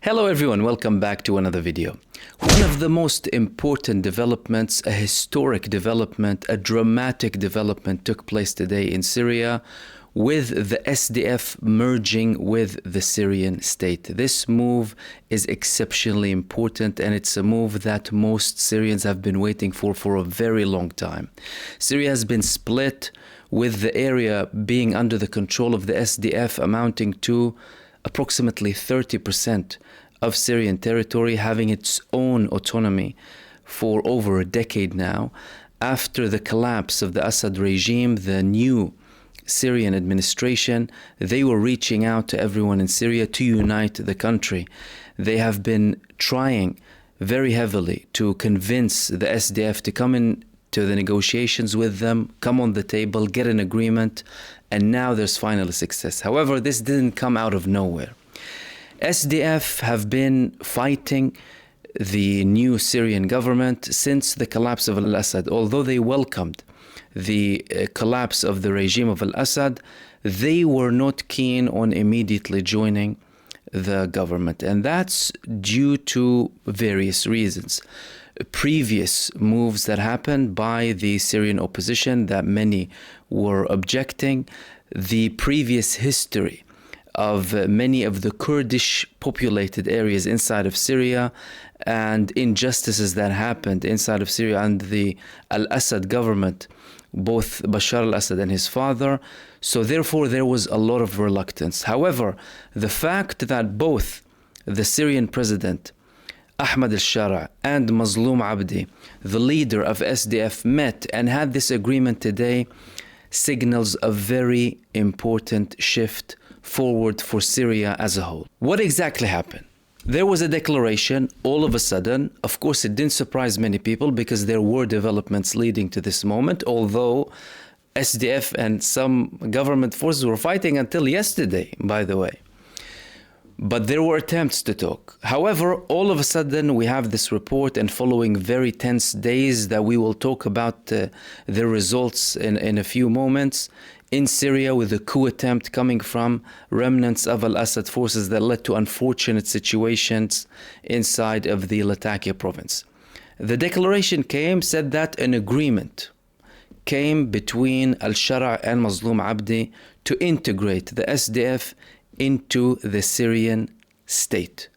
Hello everyone, welcome back to another video. One of the most important developments, a historic development, a dramatic development took place today in Syria with the SDF merging with the Syrian state. This move is exceptionally important, and it's a move that most Syrians have been waiting for a very long time. Syria has been split, with the area being under the control of the SDF amounting to approximately 30% of Syrian territory, having its own autonomy for over a decade now. After the collapse of the Assad regime, the new Syrian administration, they were reaching out to everyone in Syria to unite the country. They have been trying very heavily to convince the SDF to come in to the negotiations with them, come on the table, get an agreement, and now there's finally success. However, this didn't come out of nowhere. SDF have been fighting the new Syrian government since the collapse of al-Assad. Although they welcomed the collapse of the regime of al-Assad, they were not keen on immediately joining the government, and that's due to various reasons. Previous moves that happened by the Syrian opposition that many were objecting, the previous history of many of the Kurdish populated areas inside of Syria, and injustices that happened inside of Syria under the al-Assad government, both Bashar al-Assad and his father. So therefore there was a lot of reluctance. However, the fact that both the Syrian president Ahmad al-Shara and Mazloum Abdi, the leader of SDF, met and had this agreement today signals a very important shift forward for Syria as a whole. What exactly happened? There was a declaration all of a sudden. Of course, it didn't surprise many people because there were developments leading to this moment, although SDF and some government forces were fighting until yesterday, by the way. But there were attempts to talk. However, all of a sudden we have this report, and following very tense days that we will talk about the results in a few moments, in Syria with a coup attempt coming from remnants of al-Assad forces that led to unfortunate situations inside of the Latakia province. The declaration said that an agreement came between al-Shara and Mazloum Abdi to integrate the SDF into the Syrian state.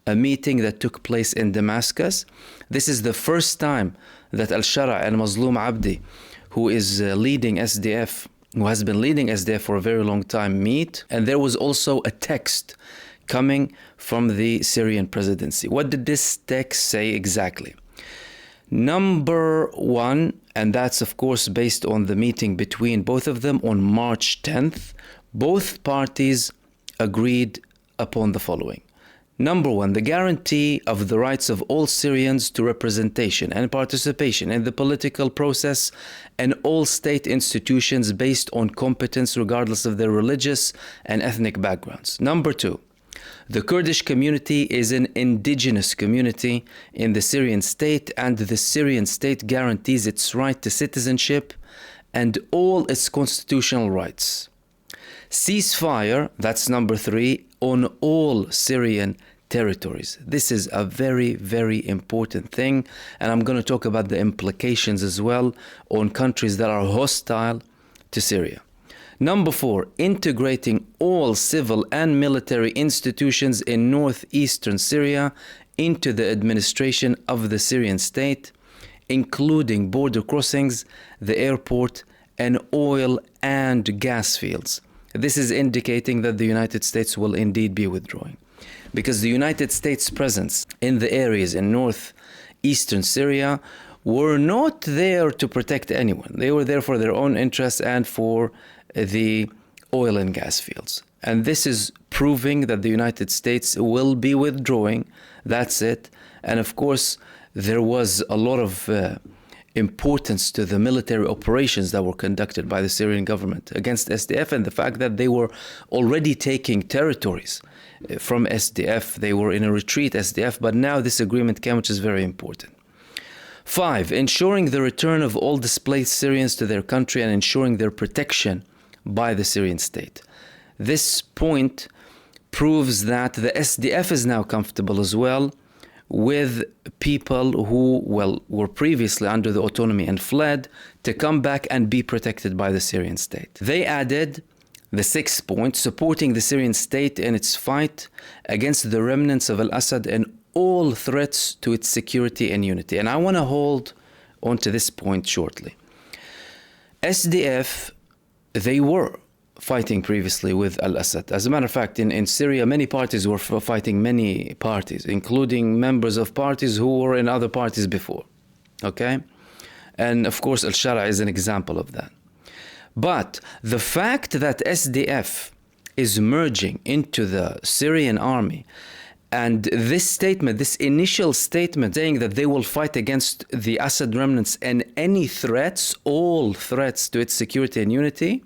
A meeting that took place in Damascus. This is the first time that al-Shara and Mazloum Abdi, who is leading SDF, who has been leading SDF for a very long time, meet. And there was also a text coming from the Syrian presidency. What did this text say exactly? Number one, and that's of course based on the meeting between both of them on March 10th, both parties agreed upon the following. Number one, the guarantee of the rights of all Syrians to representation and participation in the political process and all state institutions based on competence regardless of their religious and ethnic backgrounds. Number two, the Kurdish community is an indigenous community in the Syrian state, and the Syrian state guarantees its right to citizenship and all its constitutional rights. Ceasefire, that's number three, on all Syrian territories. This is a very, very important thing, and I'm going to talk about the implications as well on countries that are hostile to Syria. Number four, integrating all civil and military institutions in northeastern Syria into the administration of the Syrian state, including border crossings, the airport, and oil and gas fields. This is indicating that the United States will indeed be withdrawing, because the United States' presence in the areas in northeastern Syria were not there to protect anyone. They were there for their own interests and for the oil and gas fields. And this is proving that the United States will be withdrawing. That's it. And of course, there was a lot of importance to the military operations that were conducted by the Syrian government against SDF, and the fact that they were already taking territories from SDF. They were in a retreat, SDF, but now this agreement came, which is very important. 5, ensuring the return of all displaced Syrians to their country and ensuring their protection by the Syrian state. This point proves that the SDF is now comfortable as well with people who, well, were previously under the autonomy and fled to come back and be protected by the Syrian state. They added the sixth point, supporting the Syrian state in its fight against the remnants of al-Assad and all threats to its security and unity. And I want to hold on to this point shortly. SDF, they were fighting previously with al-Assad. As a matter of fact, in Syria, many parties were fighting many parties, including members of parties who were in other parties before. Okay? And of course, al-Shara is an example of that. But the fact that SDF is merging into the Syrian army, and this statement, this initial statement saying that they will fight against the Assad remnants and any threats, all threats to its security and unity,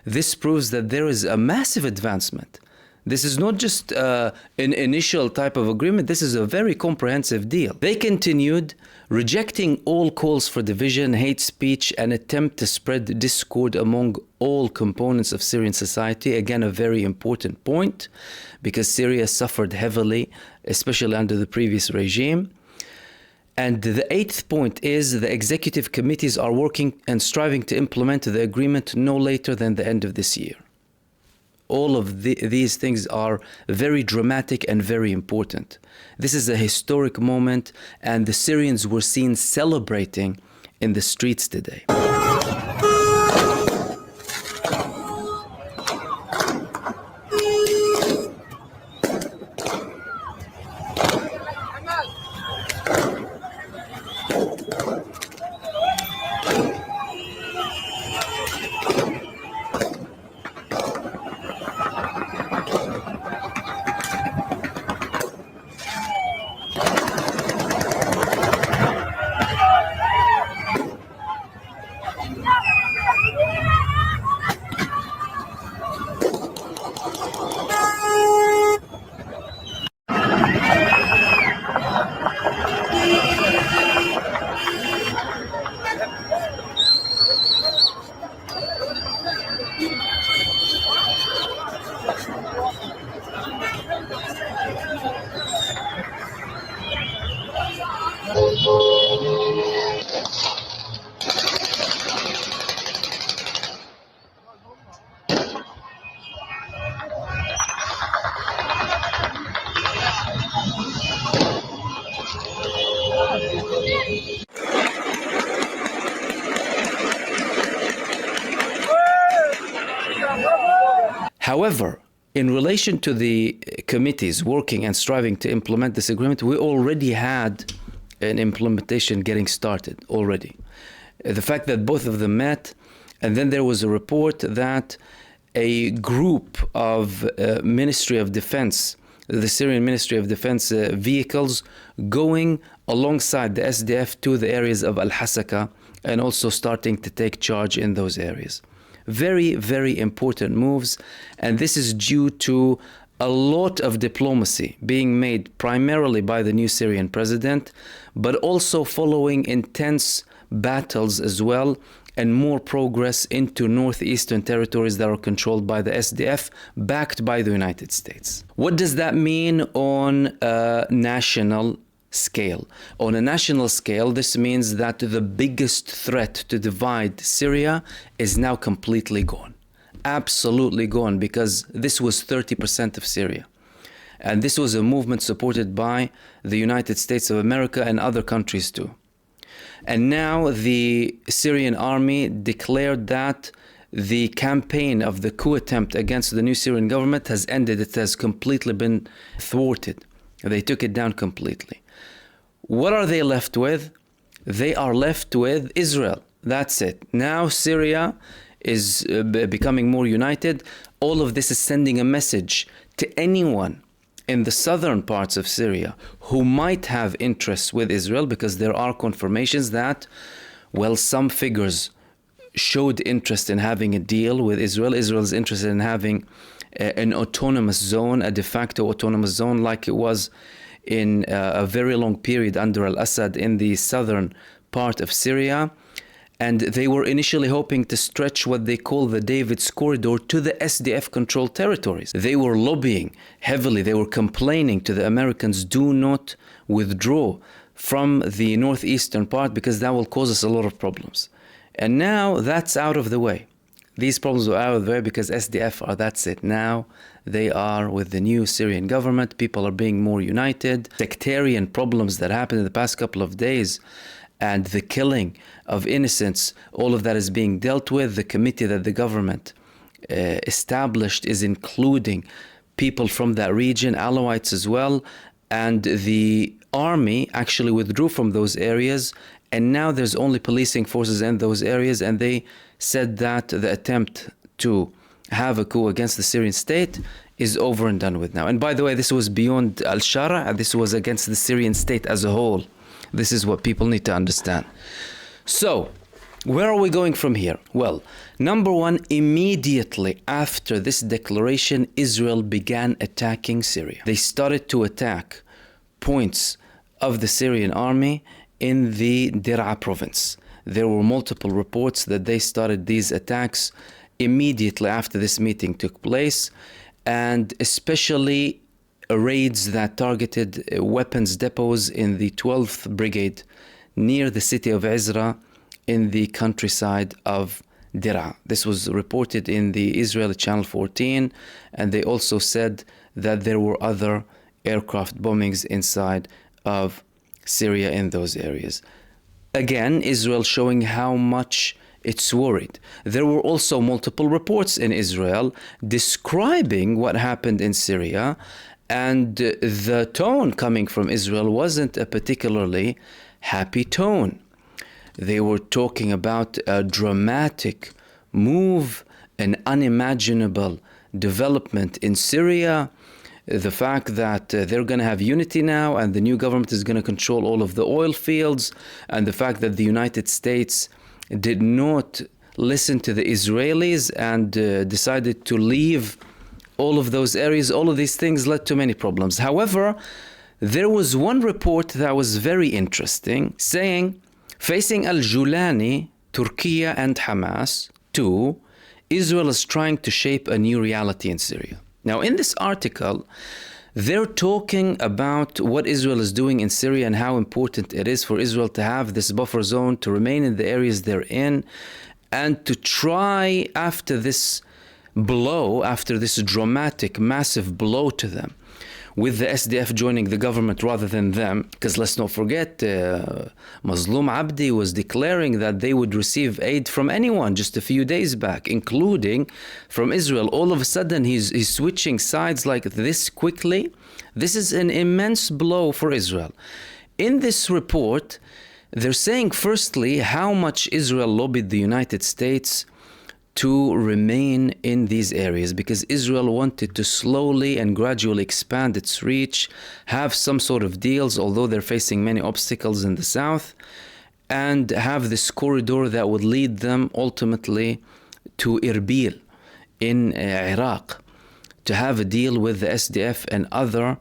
this proves that there is a massive advancement. This is not just an initial type of agreement, this is a very comprehensive deal. They continued rejecting all calls for division, hate speech, and attempt to spread discord among all components of Syrian society. Again, a very important point, because Syria suffered heavily, especially under the previous regime. And the eighth point is the executive committees are working and striving to implement the agreement no later than the end of this year. All of these things are very dramatic and very important. This is a historic moment, and the Syrians were seen celebrating in the streets today. However, in relation to the committees working and striving to implement this agreement, we already had an implementation getting started already. The fact that both of them met, and then there was a report that a group of Ministry of Defense, the Syrian Ministry of Defense vehicles going alongside the SDF to the areas of Al-Hasaka and also starting to take charge in those areas. Very, very important moves, and this is due to a lot of diplomacy being made primarily by the new Syrian president, but also following intense battles as well and more progress into northeastern territories that are controlled by the SDF, backed by the United States. What does that mean on a national scale? On a national scale, this means that the biggest threat to divide Syria is now completely gone. Absolutely gone, because this was 30% of Syria. And this was a movement supported by the United States of America and other countries too. And now the Syrian army declared that the campaign of the coup attempt against the new Syrian government has ended. It has completely been thwarted. They took it down completely. What are they left with? They are left with Israel. That's it. Now Syria is becoming more united. All of this is sending a message to anyone in the southern parts of Syria who might have interests with Israel, because there are confirmations that, well, some figures showed interest in having a deal with Israel. Israel is interested in having an autonomous zone, a de facto autonomous zone, like it was in a very long period under al-Assad in the southern part of Syria. And they were initially hoping to stretch what they call the David's Corridor to the SDF controlled territories. They were lobbying heavily. They were complaining to the Americans, do not withdraw from the northeastern part because that will cause us a lot of problems. And now that's out of the way. These problems are out of the way because SDF are, that's it. Now they are with the new Syrian government. People are being more united. Sectarian problems that happened in the past couple of days and the killing of innocents, all of that is being dealt with. The committee that the government established is including people from that region, Alawites as well. And the army actually withdrew from those areas. And now there's only policing forces in those areas. And they said that the attempt to have a coup against the Syrian state is over and done with now. And by the way, this was beyond al-Shara. This was against the Syrian state as a whole. This is what people need to understand. So, where are we going from here? Well, number one, immediately after this declaration, Israel began attacking Syria. They started to attack points of the Syrian army in the Dir'a province. There were multiple reports that they started these attacks immediately after this meeting took place, and especially raids that targeted weapons depots in the 12th Brigade near the city of Ezra in the countryside of Dir'a. This was reported in the Israeli Channel 14, and they also said that there were other aircraft bombings inside of Syria in those areas. Again, Israel showing how much it's worried. There were also multiple reports in Israel describing what happened in Syria, and the tone coming from Israel wasn't a particularly happy tone. They were talking about a dramatic move, an unimaginable development in Syria, the fact that they're going to have unity now and the new government is going to control all of the oil fields, and the fact that the United States did not listen to the Israelis and decided to leave all of those areas. All of these things led to many problems. However, there was one report that was very interesting saying, facing Julani-Türkiye and Hamas, too, Israel is trying to shape a new reality in Syria. Now, in this article, they're talking about what Israel is doing in Syria and how important it is for Israel to have this buffer zone, to remain in the areas they're in, and to try after this blow, after this dramatic, massive blow to them, with the SDF joining the government rather than them, because let's not forget, Mazloum Abdi was declaring that they would receive aid from anyone just a few days back, including from Israel. All of a sudden, he's switching sides like this quickly. This is an immense blow for Israel. In this report, they're saying, firstly, how much Israel lobbied the United States to remain in these areas, because Israel wanted to slowly and gradually expand its reach, have some sort of deals, although they're facing many obstacles in the south, and have this corridor that would lead them ultimately to Erbil in Iraq, to have a deal with the SDF and other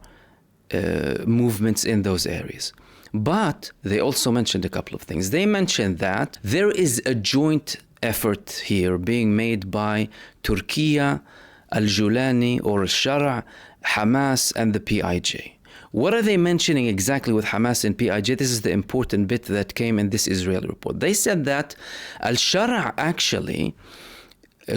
movements in those areas. But they also mentioned a couple of things. They mentioned that there is a joint effort here being made by Turkey, Al-Julani or Al-Shara, Hamas and the PIJ. What are they mentioning exactly with Hamas and PIJ? This is the important bit that came in this Israeli report. They said that Al-Shara actually,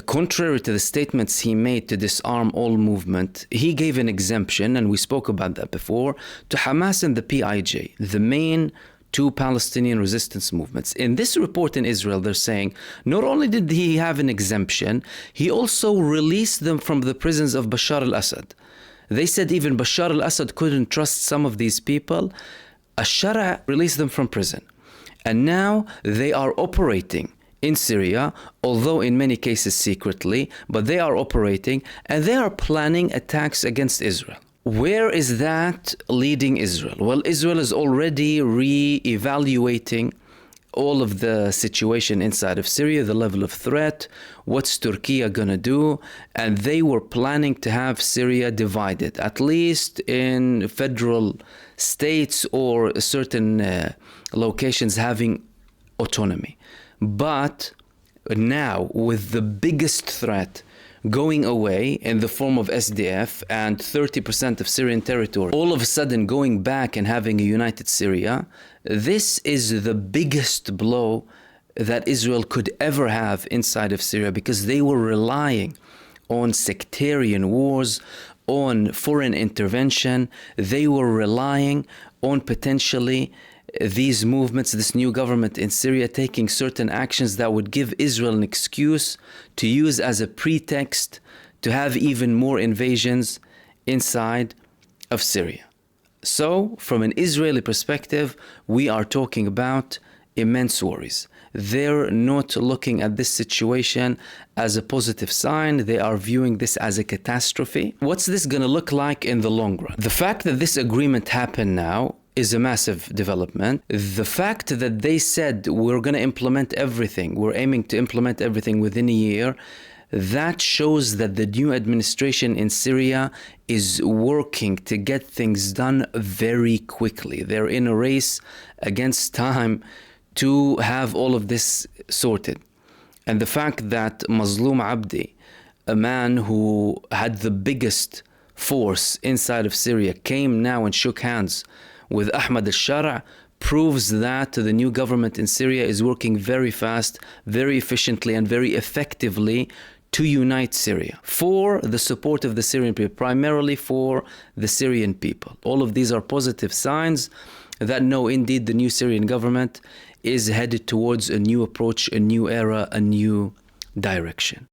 contrary to the statements he made to disarm all movement, he gave an exemption, and we spoke about that before, to Hamas and the PIJ, the main two Palestinian resistance movements. In this report in Israel, they're saying not only did he have an exemption, he also released them from the prisons of Bashar al-Assad. They said even Bashar al-Assad couldn't trust some of these people. Al-Shara released them from prison. And now they are operating in Syria, although in many cases secretly, but they are operating and they are planning attacks against Israel. Where is that leading Israel? Well, Israel is already re-evaluating all of the situation inside of Syria, the level of threat, what's Turkey gonna do, and they were planning to have Syria divided, at least in federal states or certain locations having autonomy. But now, with the biggest threat going away in the form of SDF and 30% of Syrian territory, all of a sudden going back and having a united Syria, this is the biggest blow that Israel could ever have inside of Syria, because they were relying on sectarian wars, on foreign intervention. They were relying on potentially these movements, this new government in Syria taking certain actions that would give Israel an excuse to use as a pretext to have even more invasions inside of Syria. So, from an Israeli perspective, we are talking about immense worries. They're not looking at this situation as a positive sign. They are viewing this as a catastrophe. What's this going to look like in the long run? The fact that this agreement happened now is a massive development. The fact that they said we're going to implement everything, we're aiming to implement everything within a year, that shows that the new administration in Syria is working to get things done very quickly. They're in a race against time to have all of this sorted. And the fact that Mazloum Abdi, a man who had the biggest force inside of Syria, came now and shook hands with Ahmad al-Shara, proves that the new government in Syria is working very fast, very efficiently, and very effectively to unite Syria for the support of the Syrian people, primarily for the Syrian people. All of these are positive signs that no, indeed, the new Syrian government is headed towards a new approach, a new era, a new direction.